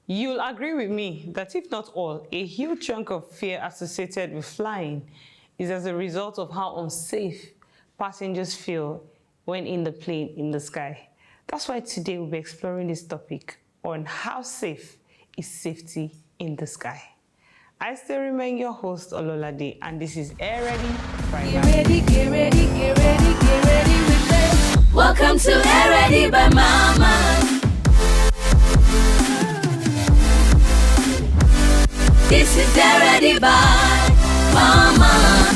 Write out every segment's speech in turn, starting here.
You'll agree with me that if not all, a huge chunk of fear associated with flying is as a result of how unsafe passengers feel when in the plane in the sky. That's why today we'll be exploring this topic on how safe is safety in the sky. I still remain your host, Ololade, and this is Air Ready by Maman. Get ready, get ready, get ready, get ready with this. Welcome to Air Ready by Maman. This is Air Ready by Maman.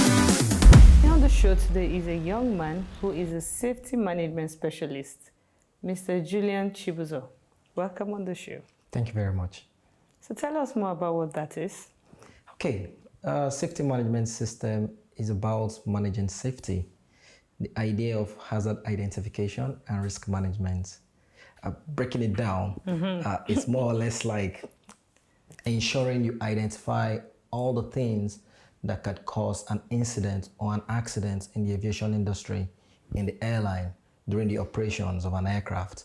On the show today is a young man who is a safety management specialist, Mr. Julian Chibuzo. Welcome on the show. Thank you very much. So tell us more about what that is. Okay, safety management system is about managing safety, the idea of hazard identification and risk management. Breaking it down, it's more or less like ensuring you identify all the things that could cause an incident or an accident in the aviation industry, in the airline, during the operations of an aircraft.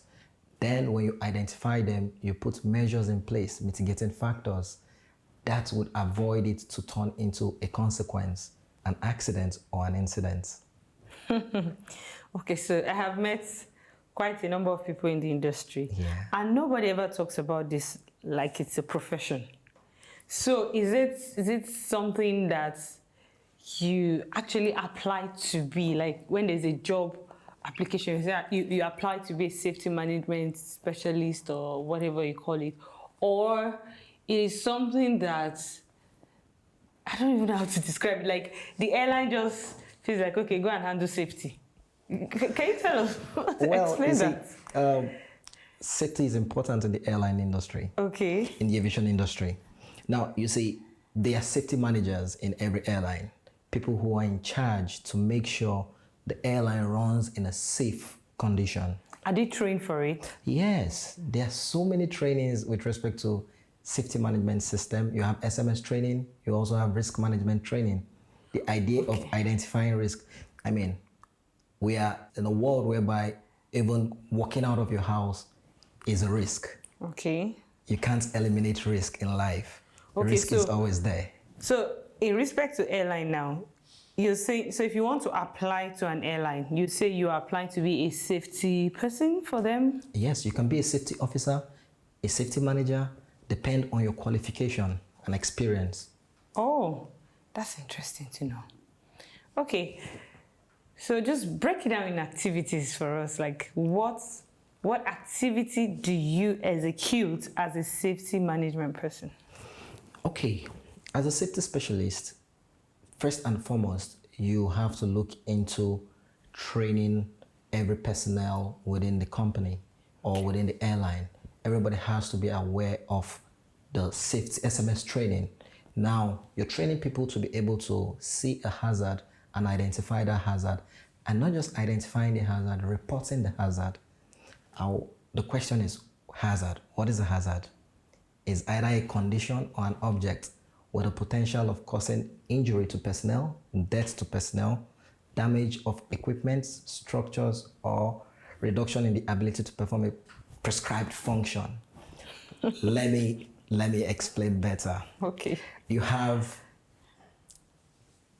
Then when you identify them, you put measures in place, mitigating factors that would avoid it to turn into a consequence, an accident or an incident. Okay, so I have met quite a number of people in the industry, and nobody ever talks about this like it's a profession. So is it something that you actually apply to be, like when there's a job application, you apply to be a safety management specialist or whatever you call it, or it is something that I don't even know how to describe it. Like the airline just feels like, okay, go and handle safety. Can you tell us? Explain that. Safety is important in the airline industry. Okay. In the aviation industry. Now, you see, there are safety managers in every airline, people who are in charge to make sure the airline runs in a safe condition. Are they trained for it? Yes, there are so many trainings with respect to safety management system. You have SMS training, you also have risk management training. The idea of identifying risk. I mean, we are in a world whereby even walking out of your house is a risk. Okay. You can't eliminate risk in life. Okay, risk is always there. So in respect to airline now, you say, so if you want to apply to an airline, you say you are applying to be a safety person for them? Yes, you can be a safety officer, a safety manager, depend on your qualification and experience. Oh, that's interesting to know. Okay, so just break it down in activities for us. Like what activity do you execute as a safety management person? Okay, as a safety specialist, first and foremost, you have to look into training every personnel within the company or within the airline. Everybody has to be aware of the safety SMS training. Now, you're training people to be able to see a hazard and identify that hazard, and not just identifying the hazard, reporting the hazard. The question is hazard. What is a hazard? Is either a condition or an object with a potential of causing injury to personnel, death to personnel, damage of equipment, structures, or reduction in the ability to perform a prescribed function. Let me explain better. Okay. You have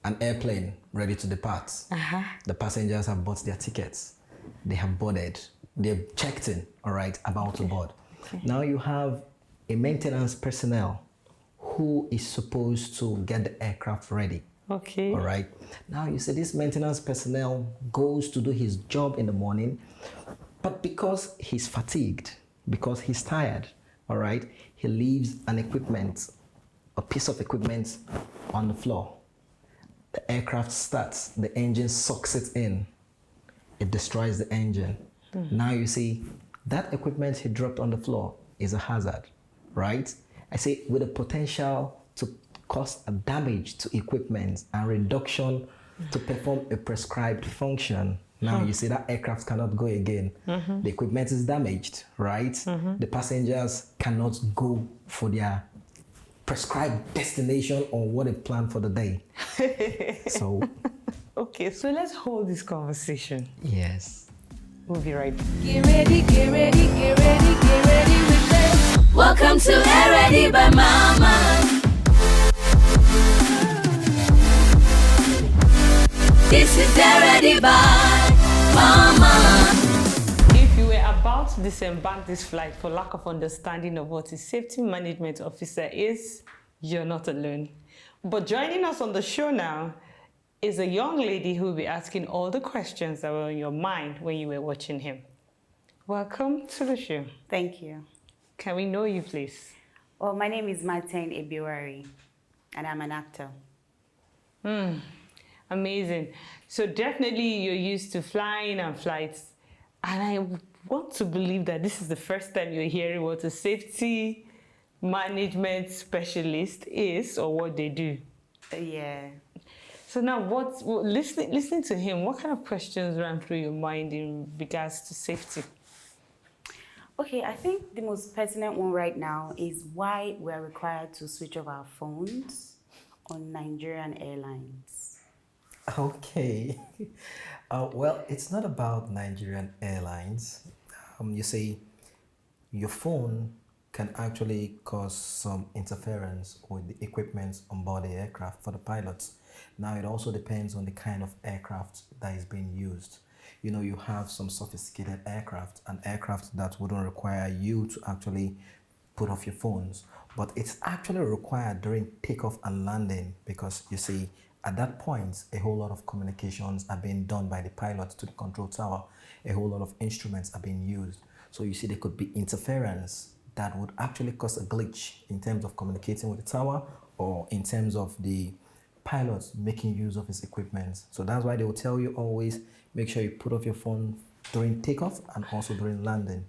an airplane ready to depart. The passengers have bought their tickets. They have boarded. They've checked in, all right, about to board. Okay. Now you have a maintenance personnel who is supposed to get the aircraft ready. Okay. All right. Now you see this maintenance personnel goes to do his job in the morning, but because he's fatigued, because he's tired, all right, he leaves a piece of equipment on the floor. The aircraft starts, the engine sucks it in. It destroys the engine. Now you see that equipment he dropped on the floor is a hazard, right? I say with a potential to cause a damage to equipment and reduction to perform a prescribed function. Now you see that aircraft cannot go again. The equipment is damaged, right? The passengers cannot go for their prescribed destination or what they planned for the day. So okay, so let's hold this conversation. Yes. We'll be right back. Get ready, get ready, get ready, get ready with this. Welcome to Already by Maman. This is Already by Maman. If you were about to disembark this flight for lack of understanding of what a safety management officer is, you're not alone. But joining us on the show now is a young lady who will be asking all the questions that were on your mind when you were watching him. Welcome to the show. Thank you. Can we know you, please? Well, my name is Martin Ebiwari, and I'm an actor. Amazing. So definitely you're used to flying and flights. And I want to believe that this is the first time you're hearing what a safety management specialist is or what they do. Yeah. So now, listening to him, what kind of questions ran through your mind in regards to safety? Okay, I think the most pertinent one right now is why we're required to switch off our phones on Nigerian airlines. Okay. Well, it's not about Nigerian airlines. You see, your phone can actually cause some interference with the equipment on board the aircraft for the pilots. Now, it also depends on the kind of aircraft that is being used. You know, you have some sophisticated aircraft, an aircraft that wouldn't require you to actually put off your phones, but it's actually required during takeoff and landing because you see, at that point, a whole lot of communications are being done by the pilot to the control tower. A whole lot of instruments are being used. So you see, there could be interference that would actually cause a glitch in terms of communicating with the tower or in terms of the pilot making use of his equipment. So that's why they will tell you always make sure you put off your phone during takeoff and also during landing.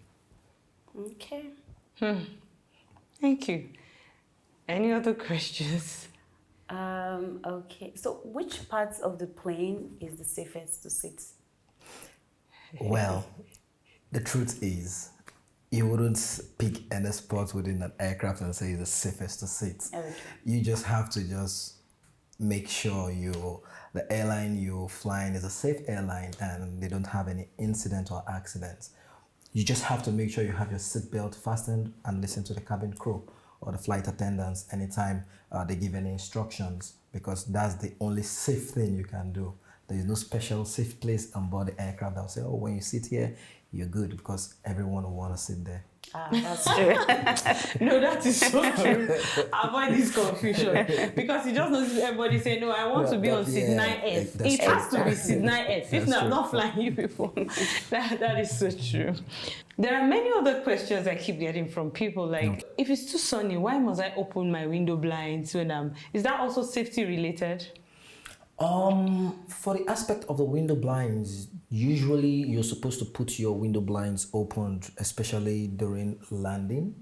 Okay. Thank you. Any other questions? Okay. So which parts of the plane is the safest to sit? Well, the truth is, you wouldn't pick any spot within an aircraft and say it's the safest to sit. Okay. You just have to make sure the airline you're flying is a safe airline and they don't have any incident or accidents. You just have to make sure you have your seatbelt fastened and listen to the cabin crew or the flight attendants anytime they give any instructions, because that's the only safe thing you can do. There is no special safe place on board the aircraft that will say, oh, when you sit here, you're good, because everyone will want to sit there. That's true. No, that is so true. Avoid this confusion because you just notice everybody say, no, I want to be on seat 9S. It has to be seat 9S. If not, I'm not flying you before. That is so true. There are many other questions I keep getting from people like, if it's too sunny, why must I open my window blinds when is that also safety related? For the aspect of the window blinds, usually you're supposed to put your window blinds opened, especially during landing,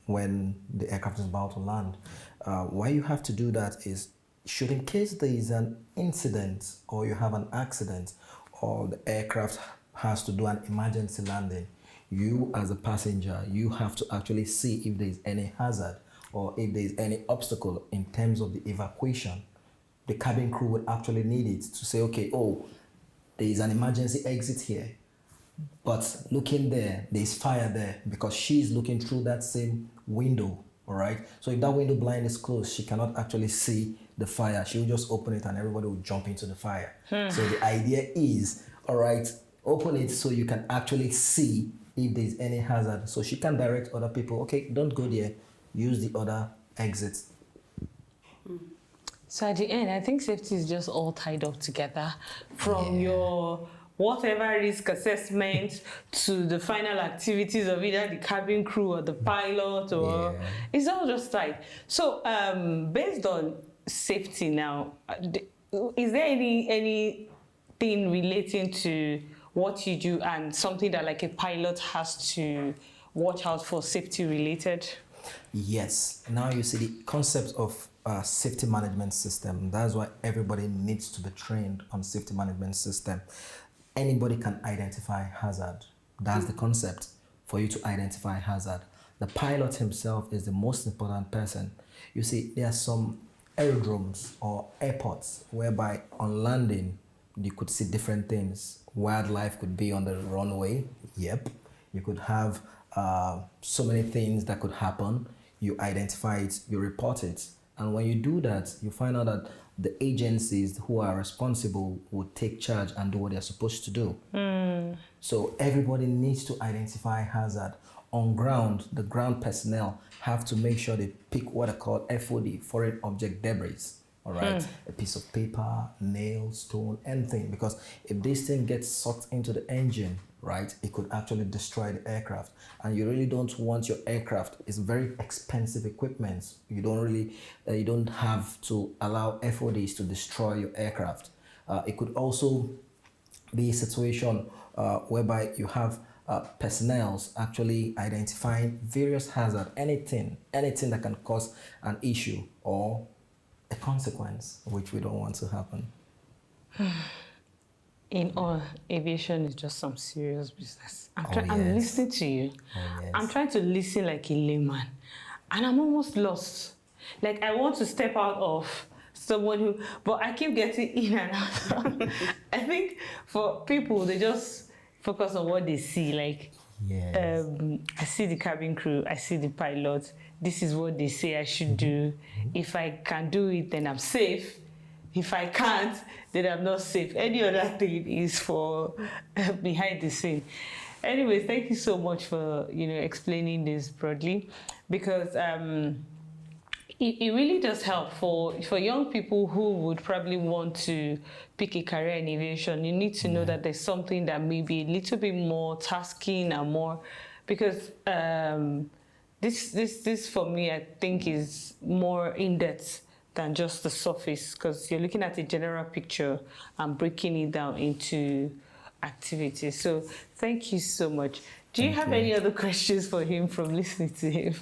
when the aircraft is about to land. Why you have to do that is, should in case there is an incident or you have an accident or the aircraft has to do an emergency landing, you as a passenger, you have to actually see if there is any hazard or if there is any obstacle in terms of the evacuation. The cabin crew would actually need it to say, okay, oh, there is an emergency exit here, but looking there is fire there, because she's looking through that same window, all right? So if that window blind is closed, she cannot actually see the fire. She'll just open it and everybody will jump into the fire. So the idea is, all right, open it so you can actually see if there's any hazard. So she can direct other people, okay, don't go there, use the other exit. So at the end, I think safety is just all tied up together from your whatever risk assessment to the final activities of either the cabin crew or the pilot, or it's all just tied. So based on safety now, is there anything relating to what you do and something that like a pilot has to watch out for safety related? Yes. Now you see the concept of safety management system. That's why everybody needs to be trained on safety management system. Anybody can identify hazard. That's the concept, for you to identify hazard. The pilot himself is the most important person. You see, there are some aerodromes or airports whereby on landing, you could see different things. Wildlife could be on the runway. Yep. You could have so many things that could happen. You identify it, you report it. And when you do that, you find out that the agencies who are responsible will take charge and do what they're supposed to do. So everybody needs to identify hazard. On ground, the ground personnel have to make sure they pick what are called FOD, foreign object debris. All right, a piece of paper, nail, stone, anything. Because if this thing gets sucked into the engine, right, it could actually destroy the aircraft. And you really don't want your aircraft. It's very expensive equipment. You don't have to allow FODs to destroy your aircraft. It could also be a situation whereby you have personnel actually identifying various hazards, anything that can cause an issue or a consequence, which we don't want to happen. In all, aviation is just some serious business. I'm yes. listening to you. Oh, yes. I'm trying to listen like a layman, and I'm almost lost. Like I want to step out of someone who, but I keep getting in and out. I think for people, they just focus on what they see. Like, Yes. I see the cabin crew, I see the pilot. This is what they say I should do. If I can do it, then I'm safe. If I can't, then I'm not safe. Any other thing is for behind the scene. Anyways, thank you so much for explaining this broadly, because it really does help for young people who would probably want to pick a career in aviation. You need to know that there's something that may be a little bit more tasking and more, because this for me, I think is more in-depth than just the surface, because you're looking at a general picture and breaking it down into activities. So thank you so much. Do you have any other questions for him from listening to him?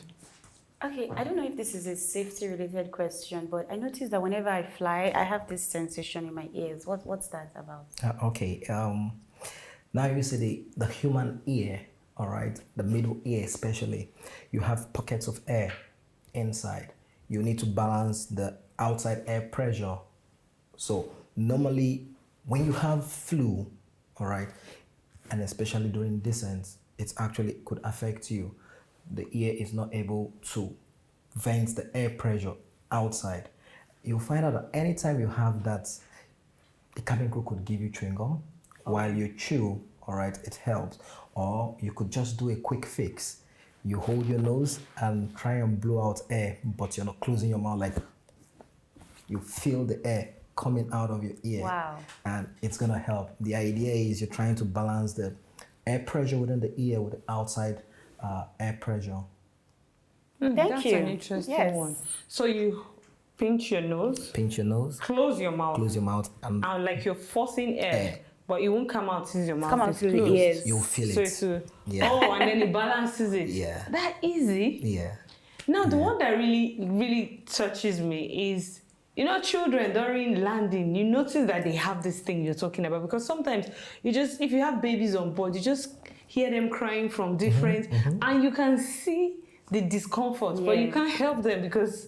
Okay, I don't know if this is a safety-related question, but I noticed that whenever I fly, I have this sensation in my ears. What's that about? Okay. Now you see the human ear, all right, the middle ear especially. You have pockets of air inside. You need to balance the outside air pressure. So normally, when you have flu, all right, and especially during descent, it actually could affect you. The ear is not able to vent the air pressure outside. You'll find out that anytime you have that, the cabin crew could give you chewing gum while you chew, all right, it helps. Or you could just do a quick fix. You hold your nose and try and blow out air, but you're not closing your mouth. Like, you feel the air coming out of your ear. Wow. And it's gonna help. The idea is you're trying to balance the air pressure within the ear with the outside air pressure. Thank you. That's an interesting one. So you pinch your nose. Pinch your nose. Close your mouth. Close your mouth. And like you're forcing air. But it won't come out since your mouth Come out is through closed. the ears. you'll feel it. So Yeah. Oh, and then it balances it. Yeah. That easy. Yeah. Now, the one that really touches me is, children during landing, you notice that they have this thing you're talking about, because sometimes if you have babies on board, you just hear them crying from different, and you can see the discomfort, but you can't help them because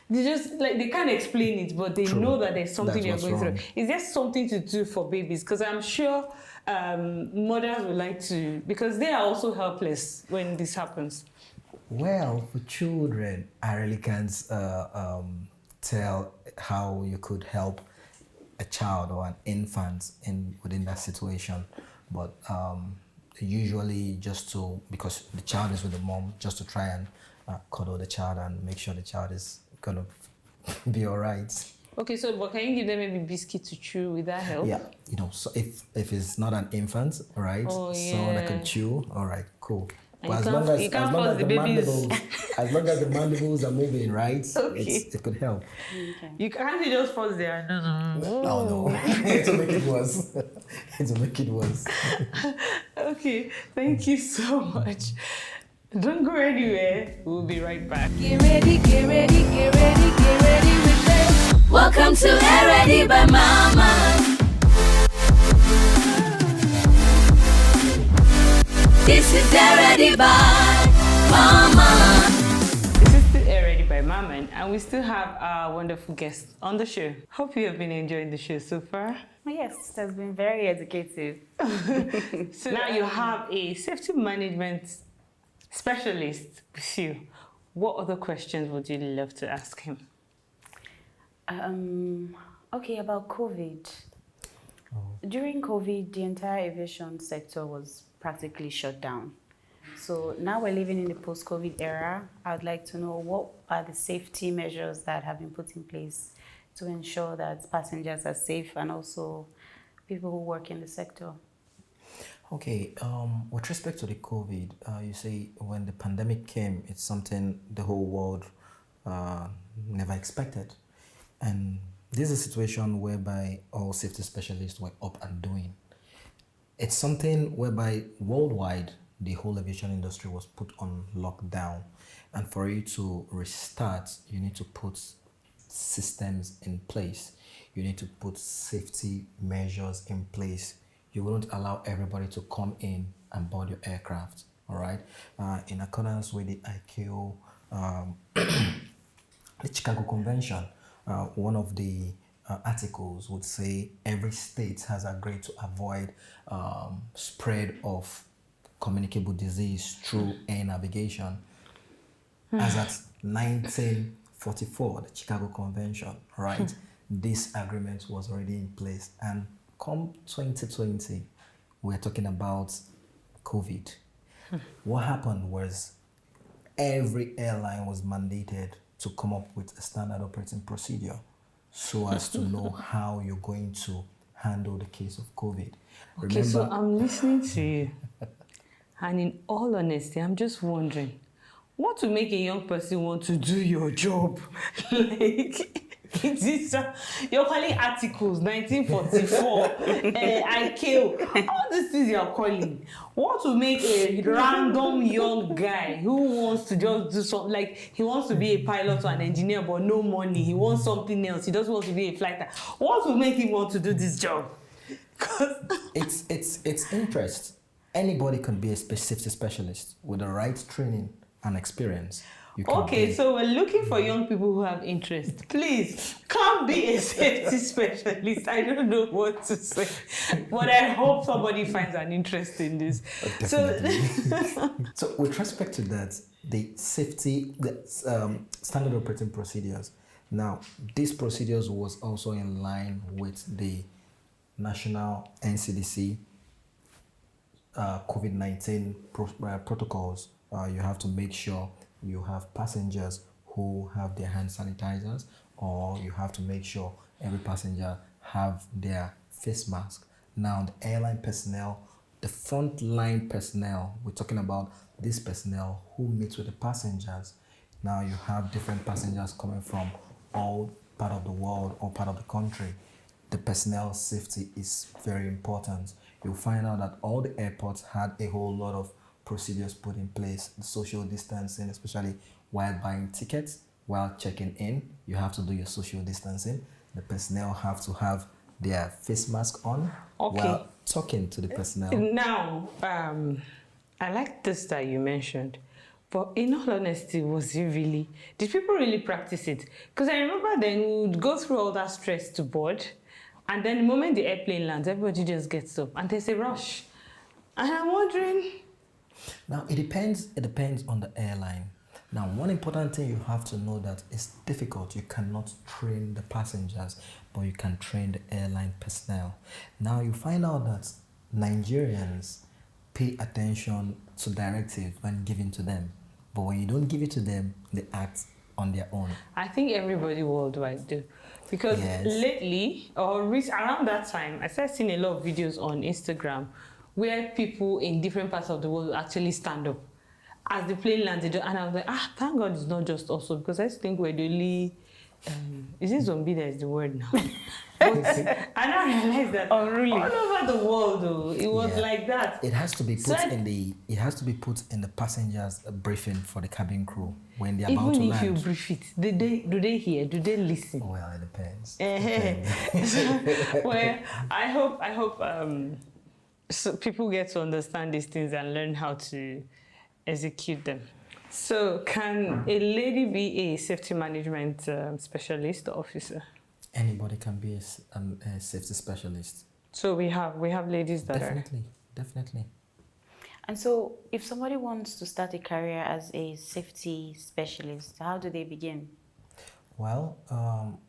they can't explain it, but they know that there's something you're going through. Is there something to do for babies? Because I'm sure mothers would like to, because they are also helpless when this happens. Well, for children, I really can't tell how you could help a child or an infant within that situation, but usually because the child is with the mom, just to try and cuddle the child and make sure the child is gonna be all right. Okay, so but can you give them maybe biscuit to chew? Will that help? Yeah, so if it's not an infant, right? Someone that can chew, all right, cool. But as long as the mandibles are moving, right? It could help. Okay. You can't just pause there. No. To make it worse. To make it worse. Okay, thank you so much. Don't go anywhere. We'll be right back. Get ready, get ready, get ready, get ready with this. Welcome to Air Ready by Maman. This is Air Ready by Maman. This is still Air Ready by Maman, and we still have our wonderful guests on the show. Hope you have been enjoying the show so far. Yes, it has been very educative. So now you have a safety management specialist with you, what other questions would you love to ask him? Okay, about COVID. During COVID, the entire aviation sector was practically shut down. So now we're living in the post-COVID era. I'd like to know what are the safety measures that have been put in place to ensure that passengers are safe and also people who work in the sector. Okay, with respect to the COVID, you say when the pandemic came, it's something the whole world never expected. And this is a situation whereby all safety specialists were up and doing. It's something whereby worldwide, the whole aviation industry was put on lockdown. And for you to restart, you need to put systems in place. You need to put safety measures in place. You wouldn't allow everybody to come in and board your aircraft, all right? In accordance with the ICAO, the Chicago Convention, one of the articles would say every state has agreed to avoid spread of communicable disease through air navigation. As at 1944, the Chicago Convention, right? This agreement was already in place. And come 2020, we're talking about COVID. What happened was every airline was mandated to come up with a standard operating procedure so as to know how you're going to handle the case of COVID. Okay, so I'm listening to you. And in all honesty, I'm just wondering, what to make a young person want to do your job? Like, you're calling articles, 1944, ICAO, all these things you're calling. What to make a random young guy who wants to just do something, like he wants to be a pilot or an engineer but no money, he wants something else, he doesn't want to be a flighter. What will make him want to do this job? It's interest. Anybody can be a safety specialist with the right training and experience. Okay, so we're looking for young people who have interest. Please, come be a safety specialist. I don't know what to say, but I hope somebody finds an interest in this. So with respect to that, the safety, standard operating procedures. Now, these procedures was also in line with the national NCDC COVID-19 protocols. You have to make sure you have passengers who have their hand sanitizers, or you have to make sure every passenger have their face mask. Now, the airline personnel, the frontline personnel, we're talking about this personnel who meets with the passengers. Now, you have different passengers coming from all part of the world or part of the country. The personnel safety is very important. You'll find out that all the airports had a whole lot of procedures put in place, the social distancing, especially while buying tickets, while checking in, you have to do your social distancing. The personnel have to have their face mask on while talking to the personnel. Now, I like this that you mentioned, but in all honesty, did people really practice it? Because I remember then we would go through all that stress to board, and then the moment the airplane lands, everybody just gets up and there's a rush. And I'm wondering, now, it depends on the airline. Now, one important thing you have to know that it's difficult. You cannot train the passengers, but you can train the airline personnel. Now, you find out that Nigerians pay attention to directives when given to them, but when you don't give it to them, they act on their own. I think everybody worldwide do. Because lately, or around that time, I started seeing a lot of videos on Instagram where people in different parts of the world actually stand up as the plane landed. And I was like, thank God it's not just us, because I think we're the only, is it zombie that is the word now? But I now realize that all over the world, though, it was like that. It has to be put in the passengers' briefing for the cabin crew when they're about to land. Even if you brief it, do they hear? Do they listen? Well, it depends. Well, I hope so people get to understand these things and learn how to execute them. So, can a lady be a safety management specialist or officer? Anybody can be a safety specialist. So we have ladies that definitely. And so, if somebody wants to start a career as a safety specialist, how do they begin? Well,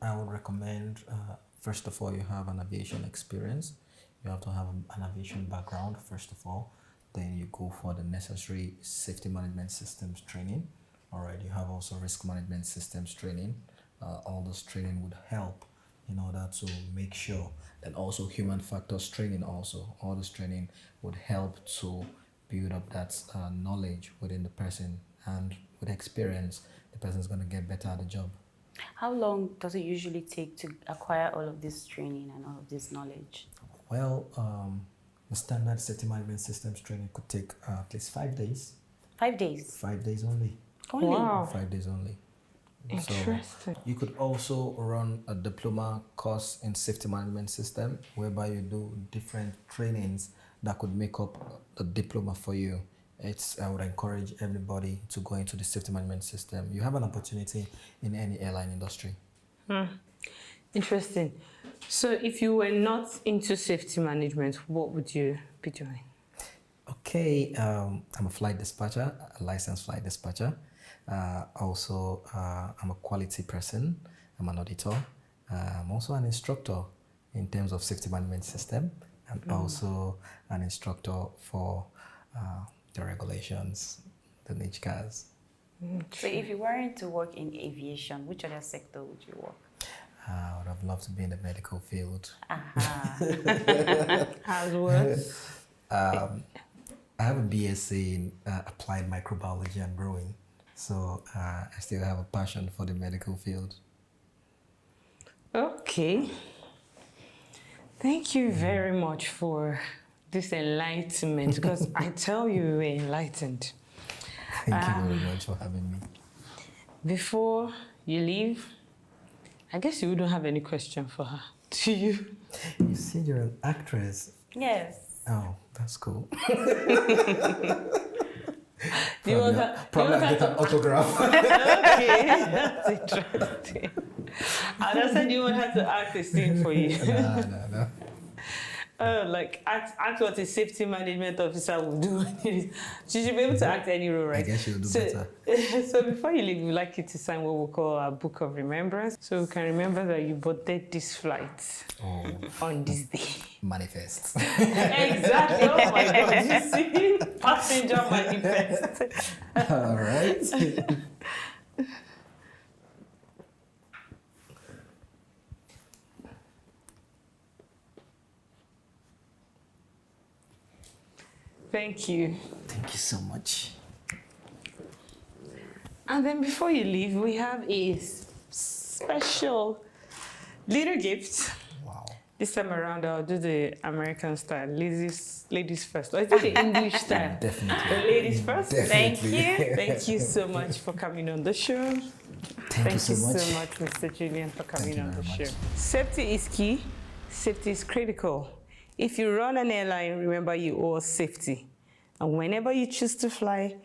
I would recommend, first of all, you have an aviation experience. You have to have an aviation background, first of all. Then you go for the necessary safety management systems training. All right, you have also risk management systems training. All this training would help in order to make sure that also human factors training also. All this training would help to build up that knowledge within the person, and with experience, the person is going to get better at the job. How long does it usually take to acquire all of this training and all of this knowledge? Well, the standard safety management systems training could take at least 5 days. 5 days? 5 days only. Only? Wow. 5 days only. Interesting. So you could also run a diploma course in safety management system, whereby you do different trainings that could make up the diploma for you. I would encourage everybody to go into the safety management system. You have an opportunity in any airline industry. Interesting. So if you were not into safety management, what would you be doing? Okay, I'm a flight dispatcher, a licensed flight dispatcher. Also, I'm a quality person. I'm an auditor. I'm also an instructor in terms of safety management system, and also an instructor for the regulations, the niche cars. So if you weren't to work in aviation, which other sector would you work? I would have loved to be in the medical field. As well. I have a BSc in applied microbiology and brewing, so I still have a passion for the medical field. Okay. Thank you very much for this enlightenment, because I tell you, we were enlightened. Thank you very much for having me. Before you leave, I guess you wouldn't have any question for her, do you? You said you're an actress. Yes. Oh, that's cool. Do you want her? Probably I'll get an autograph. Okay, that's interesting. I just said you want her to act a scene for you. No. Like act what a safety management officer would do. She should be able to act any role, right? I guess she'll do better. So before you leave, we'd like you to sign what we call our book of remembrance, so we can remember that you boarded this flight on this day. Manifest. Exactly. Oh my God! You see, passenger manifest. All right. Thank you. Thank you so much. And then before you leave, we have a special little gift. Wow. This time around, I'll do the American style. Ladies first. Or is it the English style? Definitely. The ladies first. Definitely. Thank you. Thank you so much for coming on the show. Thank you so much. Mr. Julian, for coming Thank you on the very show. much. Safety is key. Safety is critical. If you run an airline, remember you owe us safety. And whenever you choose to fly,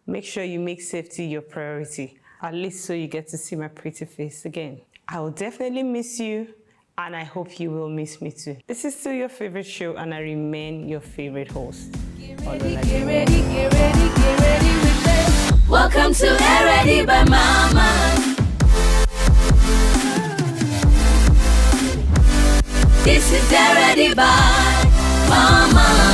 make sure you make safety your priority, at least so you get to see my pretty face again. I will definitely miss you, and I hope you will miss me too. This is still your favorite show, and I remain your favorite host. Get ready, get ready, get ready, get ready with this. Welcome to Already by Maman. This is Already by Maman.